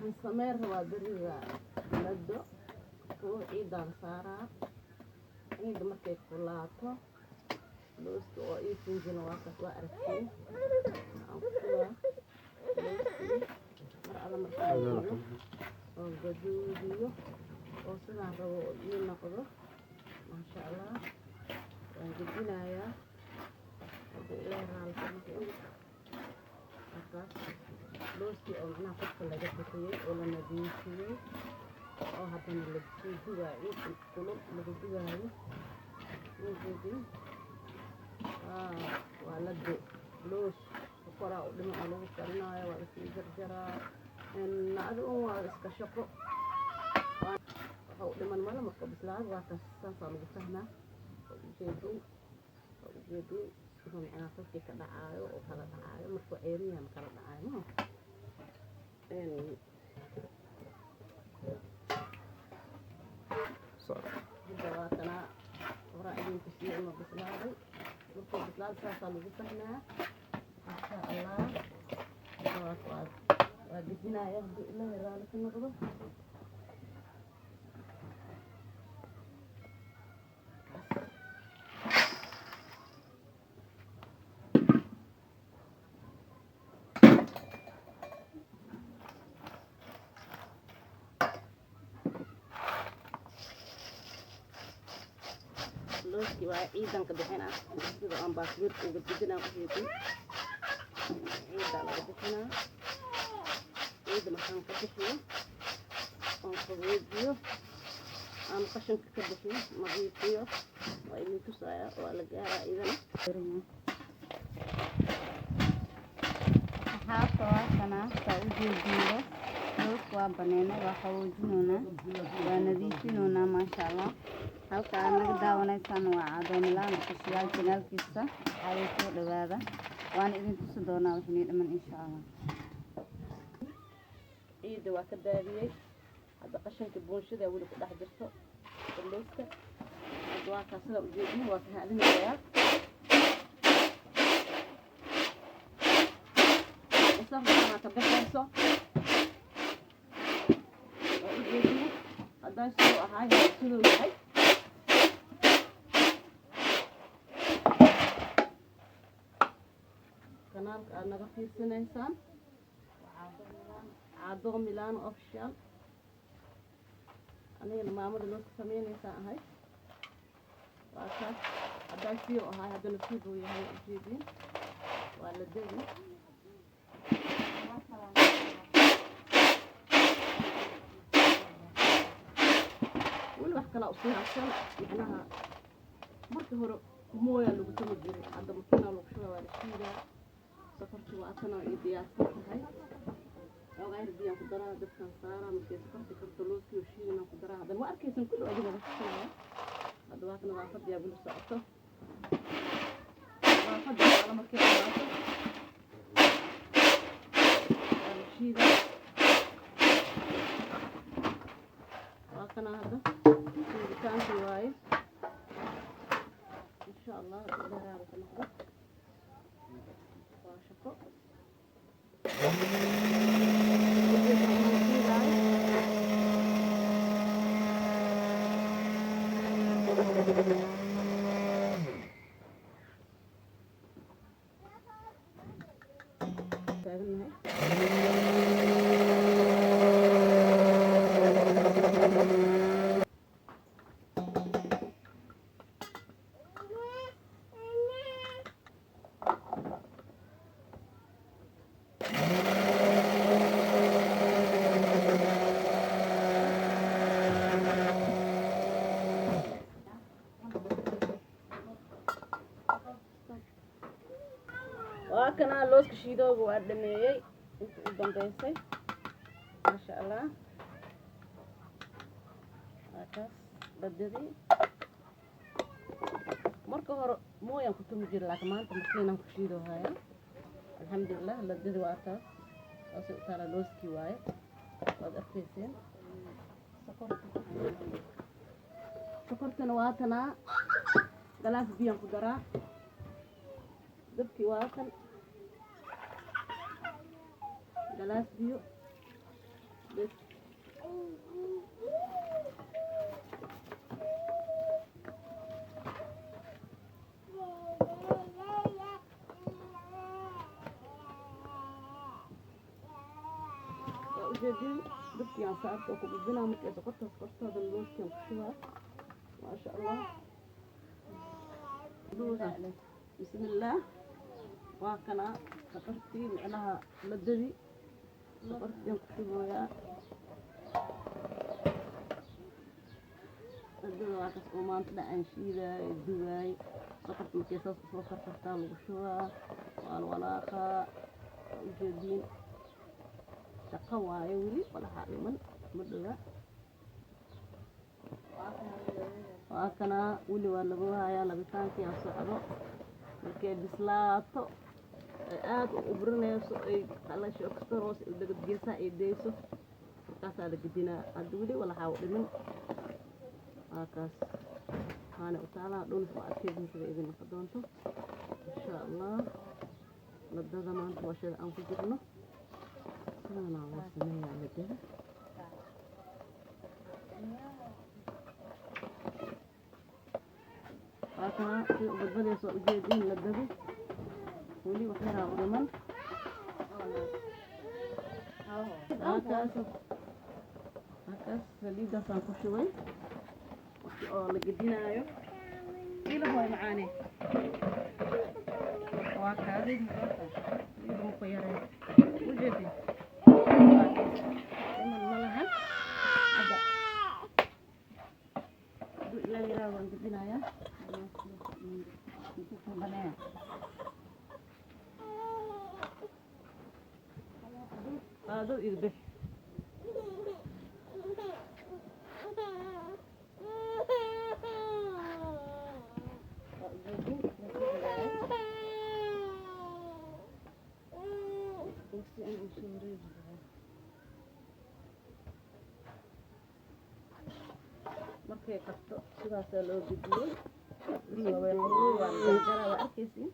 السمير هو بريغا ندو وعيد الصارة عيد مركي كلاتو لوسك وإيه فوجنا واقف وأركين أوكوا لوسكي مرأة مركي وجدوديو وصنع ربو ينقضو ما شاء الله وجدنا يا إلهي رالكم looskii oo macnaha qofka laga bixiyey oo la nadiifiyey oo haddana lagu dugaayo kulul lagu dugaayo wuxuu waa la do loos koraa u dhinaca lagu karinayo waa lasii jarjaraa adigu waa iska shaqo waxa u dhiman mala marka bislaad waa kaas saasaa lagu fahmaa ujeedin macnaha qofkii ka dhacaayo oo kala dhacaayo markuu ceeriyaha ma kala dhacaayo dawaatana horaa idinku sii uma bislaaday markuu bislaad saasaa lagu fahmaa insha allah waa dejinaya hadduu ilaahay raali ka noqdo looskii waa ciidan ka bixinaa sida aan baasbiirka uga dejinaa ujeedin ciidaa laga bixinaa ciida markaan ka bixiyo oon qabojiyo aan qashinka ka bixiyo nadiifiyo waa idin tusaaya waa la gaaraa idana asxaabta waa kana saa u jeediyo looska waa baneynay waa qaboojinoonaa waa nadiifinoonaa maasha allah halka aad naga daawanaysaan waa Caado Milaan official channelkiisa waxaa soo dhawaada waan idin tusi doonaa wixii dhiman insha allah ciida waa ka daadiyey hadda qashinka buunshada weli ku dhex jirto looska hadda waa kaa sida ujeedin waa ka haadinayaa wasaqda ka baxayso waa ujeedin haddaan siduu ahaay siduu yahay kanaalka aad naga fiirsanaysaan Caado Milaan official anigana maamada loo sameynaysaa ahay waa kaas haddaan siduu ahaay haddana siduu yahay ujeedin waa la degi weli wax kala usii harsan macnaha markii hore mooyaa lagu tumi jiray hadda makiinaa lagu shubaa waa la shiidaa sokorti waa tan oo diyaarsan tahay ogaayr biyaan ku daraa dadkan saara markay sokorti karto looskii oo shiidana ku daraa hadda ma arkaysan kullu adiga waxaa hadda waa kana nadaafad yaa bil socoto nadaafad waa markay nadaafad shiida waa kana hadda shiiditaanki waaye insha allah ilaahay raali ka noqdo واشوفه وكنا لوسك شيدوغ waa dhameeyay inta u dambeysay ma sha Allah akaas badadii marka hore mooyan ku tumi jir laakiin maanta markiinaan ku shiido haya alxamdulillah ladada waa taas oo si taala looski waaye waad arkayseen sokortana waa tanaa galaas biyan ku daraa dabkii waa kan galaas biyo بس وجدين دبتي عن ساعات وكبزنا مثل سقطت هذا اللوز كان كشوها ما شاء الله. دوزة بسم الله. وكنا سقرتي معناها مدري سقرتي كشوها الدوا واكس ومان طلع انشيدا الدواي سقرت مكيسات سوكر كرتان وشوها والولاقة وجدين shaqo waayo weli walaha dhiman ma dhawa waa kana weli waa lagu hayaa labitaankii aan socdo markay bislaato aad u burinayso ay qalasho extros u dagad geesaha ay deyso markaasaa la gedinaa hadda weli walaha u dhiman kaas waxaana u taalaa dhulka waa adkeedin sida idin noqon doonto insha allah ladada maanta waa shada aan ku jirno أنا وصلنا على كده أنا في بدل يسوق جديد للدبي ولي وحنا ورمان هكذا سليدة سانكوشوي لقينا أيوه إيه هو معاني وهكذا إيه مخيرين وجدي هذا يذبح markay qabto sidaas loo gudbiyay waa arkaysiin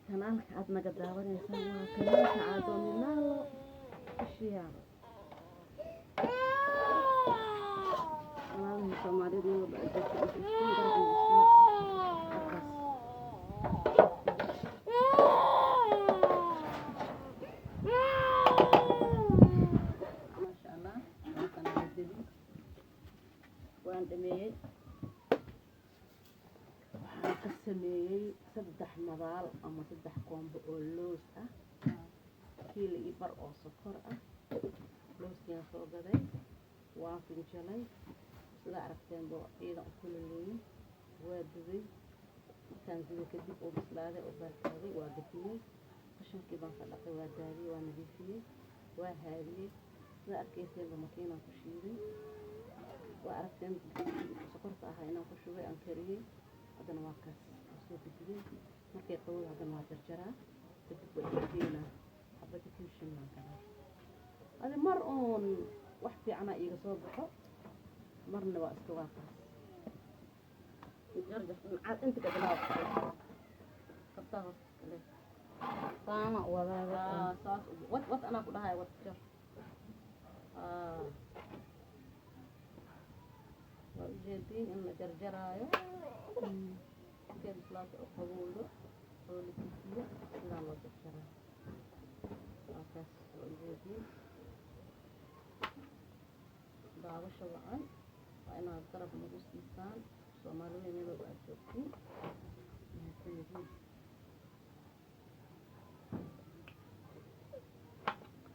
kanaalka aad naga daawanaysaan waa kanaalka Aadominaalo Official kanaalka Soomaalida oo sameeyay saddex madaal ama saddex koombo oo loos ah kiilo iyo bar oo sokor ah looskiina soo gaday waa finjalay sida aragteen boo ciidan ku leeyahay waa dubay markaan dubay kadib oo bislaaday oo baarkaaday waa gafiyay qashinkii baan ka dhaqay waa daadiyay waa nadiifiyay waa haadiyay sida arkayseen baa makiinaan ku shiiday waa aragteen sokorta ahaa inaan ku shubay aan kariyay hadana waa kaas soo bixiyay markay qabow hadana waa jarjaraa kadib way geeyna xabada kimshin ma kala hadi mar oon wax fiican iiga soo baxo marna waa iska waaqas jarjar inta ka bilaab qabtaa kale saama wadaada saas wat ana ku dhahay wat jar وجدين إن جرجرايو كيف بلاط قبوله قول كثير لا ما جرجرا أساس وجدين دعوة شوعان وأنا أضرب نقص إنسان سومالو يميلو بأشوفين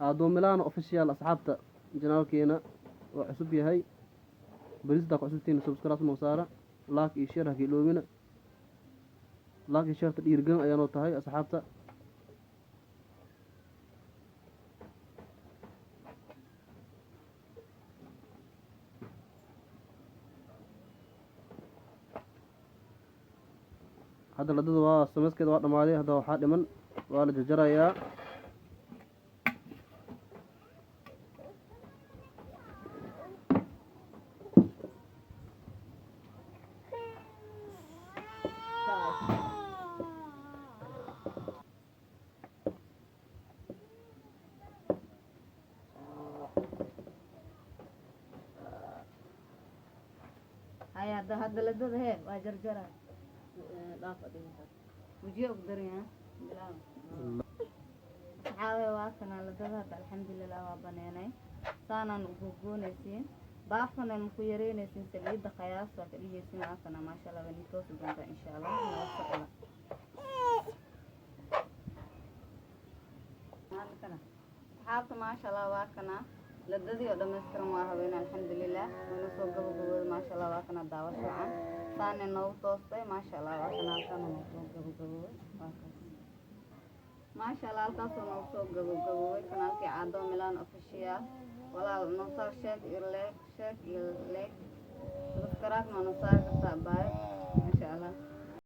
Aadominaalo Official asxaabta janaalkeena waa cusub yahay بريزدا قصتين سبسكرايب موسارة لايك يشير هكي لومينا لايك يشير تديرجن أيانو تهاي أصحابتا هذا لدود waa sameyskeeda waa dhamaaday hadda waxaa dhiman waa la jarjarayaa hadda ladada hee waa jarjara dhaaf adinka wajiga ugu daran bilaab asxaabe waa kana ladada hadda alxamdulilah waa baneenay saanaan ugu goonaysiin baafana ku yareynaysiin saliidda qiyaas waa ka dhigaysiin waa kana maasha Allah bani toosi doonta insha Allah noo socda asxaabta maasha Allah waa kana ladadii oo dhammaystiran waa haween alxamdulilah wana soo gabagabooday maasha Allah waa kana daawasho wacan saane noogu toostay maasha Allah waa kana halkaan noogu soo gabagabooday waa kaas maasha Allah halkaasoo noogu soo gabagabooday kanaalkii Caado Milan official walaal noo saar sheeg iyo like subscribe noo saar ka saabay maasha Allah